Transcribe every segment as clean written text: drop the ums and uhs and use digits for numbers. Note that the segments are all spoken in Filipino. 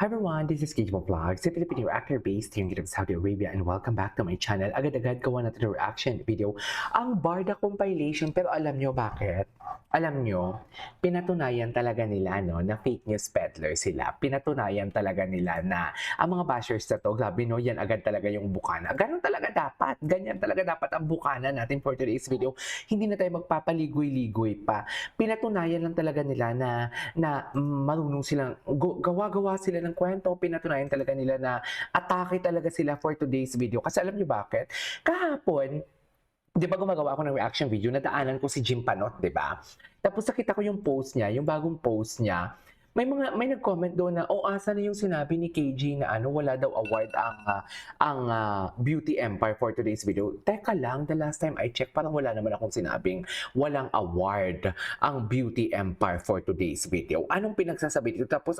Hi everyone, this is Gizmo Vlogs, a Filipino reactor based here in Saudi Arabia, and welcome back to my channel. Agad-agad gawa natin ng reaction video, ang Barda compilation. Pero alam nyo bakit? Alam nyo, pinatunayan talaga nila na fake news peddler sila. Pinatunayan talaga nila na ang mga bashers na to, grabe no, yan agad talaga yung bukana. Ganun talaga dapat. Ganyan talaga dapat ang bukana natin for today's video. Hindi na tayo magpapaligoy-ligoy pa. Pinatunayan lang talaga nila na marunong silang, gawa-gawa sila ng kwento, pinatunayan talaga nila na atake talaga sila for today's video. Kasi alam niyo bakit? Kahapon, di ba gumagawa ako ng reaction video, nadaanan ko si Jim Panot, di ba? Tapos nakita ko yung post niya, yung bagong post niya, may nag-comment doon na asa na yung sinabi ni KG na wala daw award ang Beauty Empire for today's video. Teka lang, the last time I checked, parang wala naman akong sinabing walang award ang Beauty Empire for today's video. Anong pinagsasabi dito? Tapos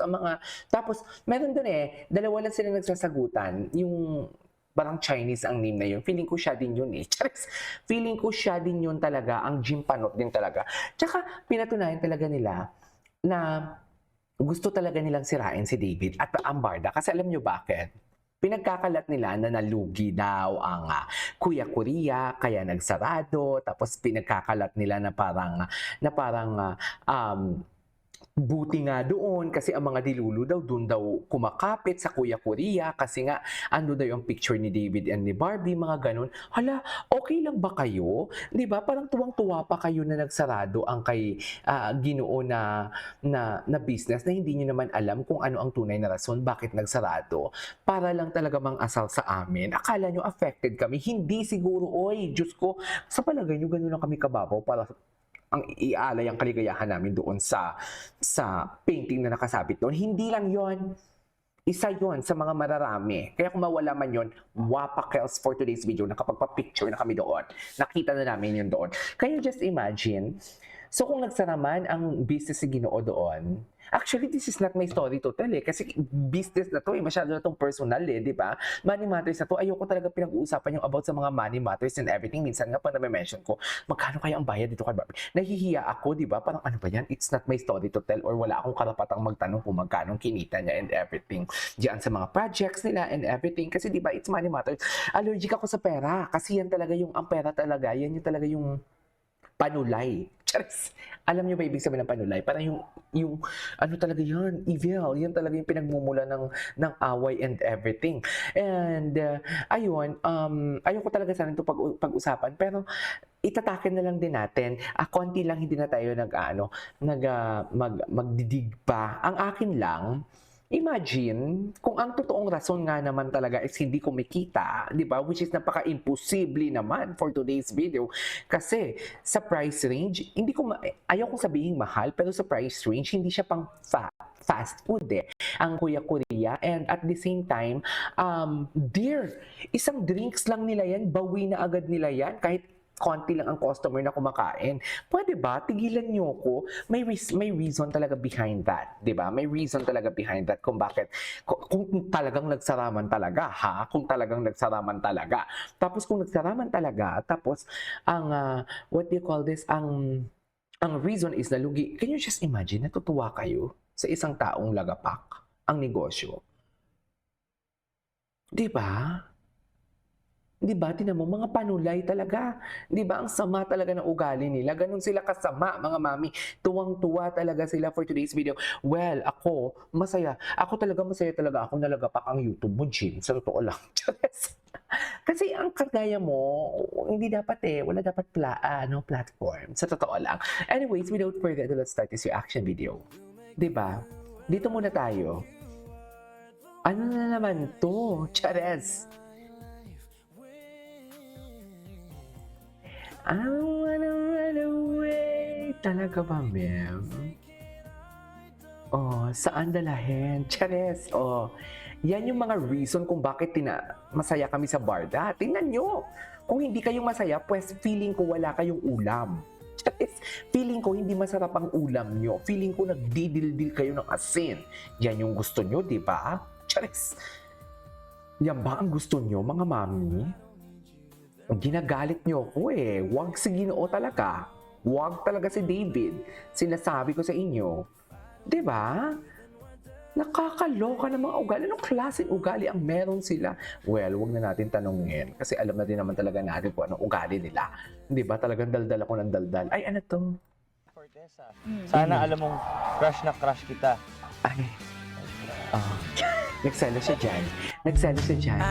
meron doon dalawa lang sila nagsasagutan. Yung parang Chinese ang name na yun. Feeling ko siya din yun Charis. Feeling ko siya din yun talaga. Ang Jim Panot din talaga. Tsaka pinatunayan talaga nila na gusto talaga nilang sirain si David at ang Barda. Kasi alam nyo bakit? Pinagkakalat nila na nalugi daw ang Kuya Korea, kaya nagsarado. Tapos pinagkakalat nila na parang buti nga doon kasi ang mga dilulu daw doon daw kumakapit sa Kuya Korea kasi nga ando daw yung picture ni David and ni Barbie, mga ganun. Hala, okay lang ba kayo? 'Di ba? Parang tuwang-tuwa pa kayo na nagsarado ang kay Ginoo na business na hindi niyo naman alam kung ano ang tunay na rason bakit nagsarado. Para lang talaga mang-asal sa amin. Akala nyo affected kami? Hindi siguro, oy, Diyos ko. Sa palagay nyo, ganun lang kami kababaw para ang ialay ang kaligayahan namin doon sa painting na nakasabit doon. Hindi lang yon, isa yon sa mga mararami. Kaya kung mawala man yon, wapakels for today's video, nakapagpa-picture na kami doon. Nakita na namin yun doon. Can you just imagine? So kung nagsaraman ang business ni Ginoo doon, actually this is not my story to tell kasi business na to masyado na tong personal di ba? Money matters na to, ayoko talaga pinag-uusapan yung about sa mga money matters and everything. Minsan nga pa na-mention ko, magkano kaya ang bayad dito kay Barbie? Nahihiya ako, di ba? Parang ano ba yan? It's not my story to tell or wala akong karapatang magtanong kung magkano kinita niya and everything. Diyan sa mga projects nila and everything. Kasi di ba, it's money matters. Allergic ako sa pera kasi yan talaga ang pera talaga, yan yung talaga yung panulay. Charis. Alam niyo ba ibig sabihin ng panulay? Parang yung ano talaga yan, evil. Yan talaga yung pinagmumula ng away and everything. And ayun, ayoko talaga sana ito pag-usapan. Pero itatakin na lang din natin. Konti lang, hindi na tayo magdidig pa. Ang akin lang, imagine kung ang totoong rason nga naman talaga is hindi kumikita, di ba? Which is napaka-imposible naman for today's video. Kasi sa price range, ayaw kong sabihin mahal, pero sa price range, hindi siya pang fast food ang Kuya Korea. And at the same time, dear, isang drinks lang nila yan, bawi na agad nila yan, kahit konti lang ang customer na kumakain. Pwede ba? Tigilan niyo ko. May reason talaga behind that. Di ba? May reason talaga behind that kung bakit. Kung talagang nagsaraman talaga, ha? Kung talagang nagsaraman talaga. Tapos kung nagsaraman talaga, tapos what do you call this? Ang reason is nalugi. Can you just imagine, natutuwa kayo sa isang taong lagapak ang negosyo? Di ba? Di ba? Tinan mo, mga panulay talaga. Di ba? Ang sama talaga ng ugali nila. Ganun sila kasama, mga mami. Tuwang-tuwa talaga sila for today's video. Well, ako, masaya. Masaya talaga ako nalagapak ang YouTube mo, Jim. Sa totoo lang. Kasi ang kagaya mo, hindi dapat wala dapat platform. Sa totoo lang. Anyways, without further ado, let's start this reaction video. Di ba? Dito muna tayo. Ano na naman to? Chares! I wanna run away. Talaga ba, ma'am? Saan dalahin? Chares, yan yung mga reason kung bakit masaya kami sa Barda. Tingnan nyo. Kung hindi kayo masaya, pues feeling ko wala kayong ulam. Chares, feeling ko hindi masarap ang ulam nyo. Feeling ko nagdidildil kayo ng asin. Yan yung gusto nyo, di ba? Chares. Yan ba ang gusto nyo, mga mami? Ginagalit niyo ako Huwag si Ginoo talaga. Huwag talaga si David. Sinasabi ko sa inyo. 'Di ba? Nakakaloka ng mga ugali. Anong klaseng ugali ang meron sila? Well, wag na natin tanungin kasi alam na din naman talaga natin kung anong ugali nila. 'Di ba? Talagang daldal ako ng daldal. Ay, ano 'to? Fortesa. Sana alam mong crush na crush kita. Ay, ah. Nagselo siya dyan. Nagselo siya dyan.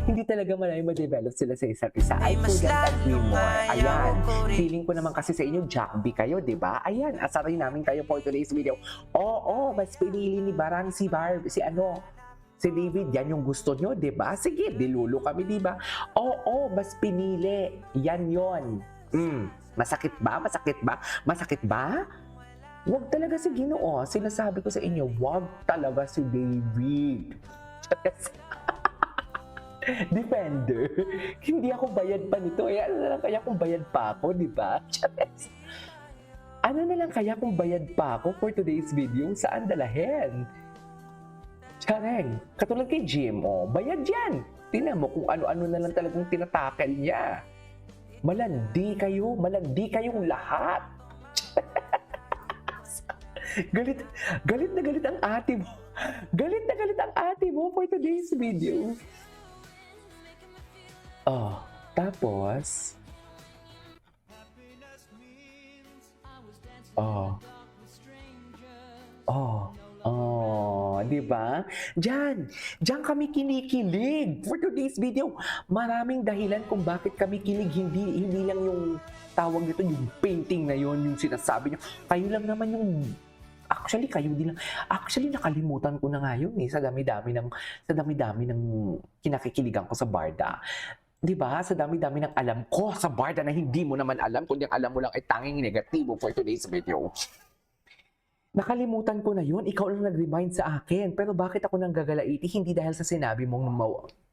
Hindi talaga malayo ma-develop sila sa isa't isa. I couldn't agree more. Ayan. Feeling ko naman kasi sa inyo, Jackby kayo, di ba? Ayan, asarin namin kayo for today's video. Oo, mas pinili ni Barang si si David, yan yung gusto nyo, di ba? Sige, dilulo kami, di ba? Oo, mas pinili. Yan yon. Masakit ba? Masakit ba? Masakit ba? Wag talaga si Ginoo. Sinasabi ko sa inyo, wag talaga si David. Defender. Hindi ako bayad pa nito. Eh, ano na lang kaya kung bayad pa ako, di ba? Ano na lang kaya kung bayad pa ako for today's video? Saan dalahin? Chareng. Katulad kay Jim, bayad yan. Tingnan mo kung ano-ano na lang talagang tinatakel niya. Malandi kayong lahat. Galit na galit ang ate mo. Galit na galit ang ate mo for today's video. Tapos di ba? Diyan kami kinikilig for today's video. Maraming dahilan kung bakit kami kilig, hindi lang yung tawag nito, yung painting na yon, yung sinasabi niyo. Kayo lang naman yung actually, kayo din lang. Actually, nakalimutan ko na nga yun sa dami-dami ng kinakikiligan ko sa Barda. 'Di ba? Sa dami-dami ng alam ko sa Barda na hindi mo naman alam, kundi ang alam mo lang ay tanging negatibo for today's video. Nakalimutan ko na yun. Ikaw lang nag-remind sa akin. Pero bakit ako nang gagalaiti? Hindi dahil sa sinabi mong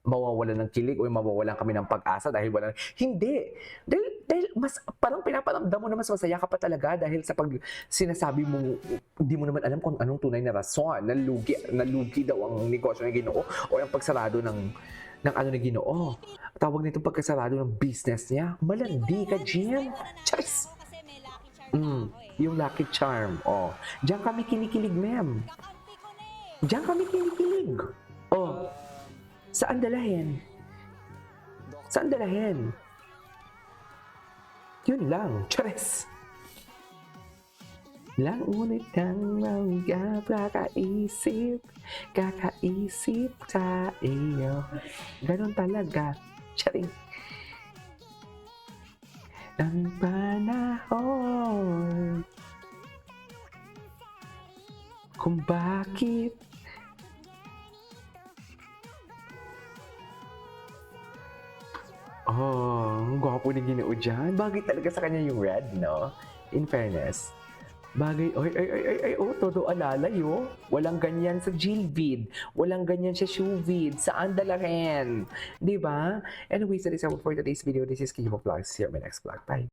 mawawalan ng kilig o mawawalan kami ng pag-asa dahil wala. Hindi. Dahil mas parang pinaparamdam mo na mas masaya ka pa talaga dahil sa pag sinasabi mo, hindi mo naman alam kung anong tunay na rason. Nalugi daw ang negosyo ng Ginoo o ang pagsarado ng ano ni Ginoo. Tawag nito pagkasarado ng business niya. Malandi ka, Jim. Charis! Yung lucky charm. Diyan kami kinikilig, ma'am. Diyan kami kinikilig. Saan dalahin? Saan dalahin? Yun lang. Charis! Lang ulit kang kakaisip sa iyo. Ganon talaga. Charing. Ang panahon kung bakit ang gwapo ni Ginoo dyan. Bagay talaga sa kanya yung red, no? In fairness. Bagay, todo alalay, Walang ganyan sa Jilvid. Walang ganyan sa Shoevid. Saan dalahin? Diba? Anyways, that is all for today's video. This is Kibo Vlogs. See you on my next vlog. Bye!